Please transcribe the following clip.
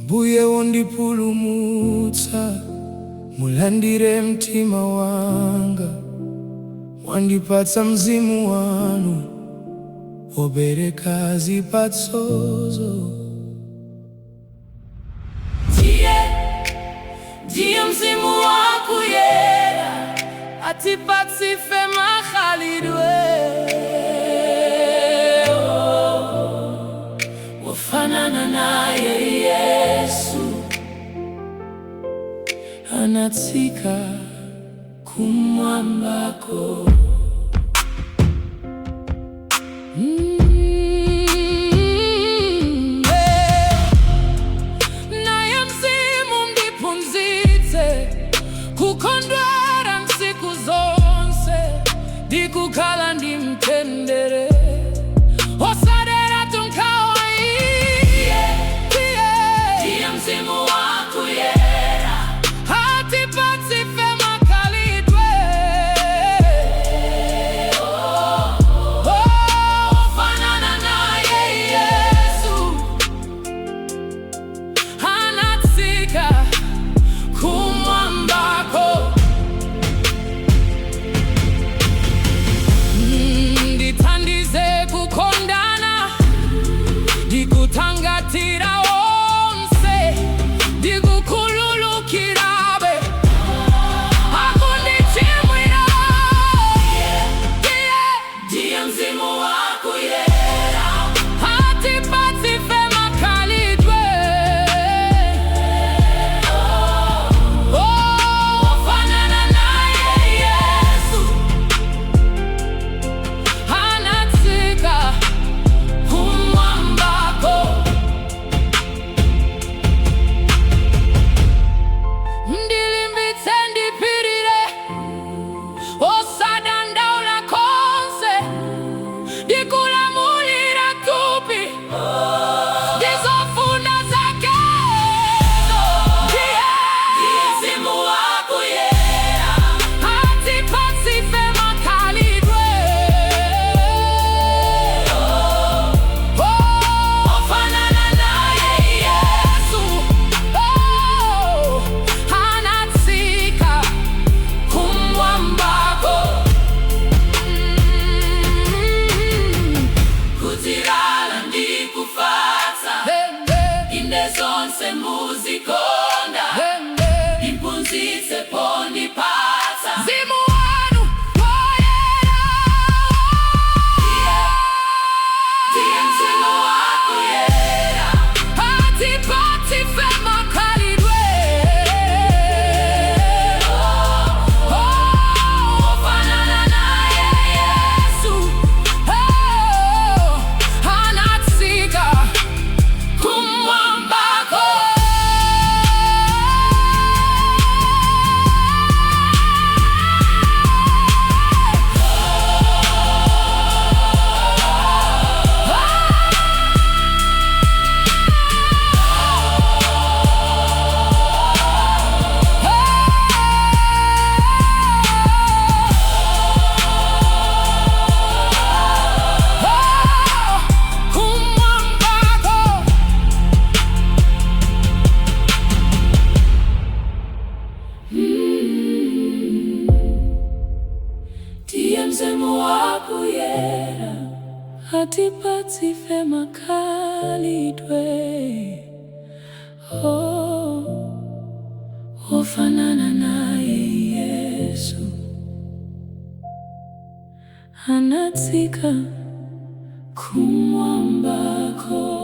Mbuye wondipulumutsa, mulandire mtima wanga, mwandipatsa mzimu wanu wobereka zipatsozo. Ndiye mzimu wakuyera, atipatsa ife makhalidwe wofanana naye Yesu, anatsika kumwambako. Naye mzimu ndiphunzitse kukondwera ntsiku zonse, ndikukhala ndimtendere osadera tunkawa iye. Ndiye mzimu wakuyera, atipatsa ife makhalidwe wofanana naye Yesu, anatsika kumwambako. Ndithandize kukondana, ndikuthangatira onse, ndikukhululukirabe akundichimwira. Ndiye mzimu wakuyera, atipatsa ife makhalidwe wofanana naye Yesu, anatsika kumwambako. Ndilimbitse ndipirire, osadandaula konse, ndikulamulira tupi ndizofuna zake. Ndiye mzimu wakuyera, atipatsa ife makhalidwe wofanana naye Yesu, anatsika kumwambako. Kutirala ndikufatsa, inde zonse muzikonda, imphunzitse pondipatsa mzimu wanu woyera. Ndiye mzimu wakuyera, atipatsa ife makhalidwe wofanana naye Yesu, anatsika kumwambako. Ndiye mzimu wakuyera, atipatsa ife makhalidwe wofanana naye Yesu, anatsika kumwambako.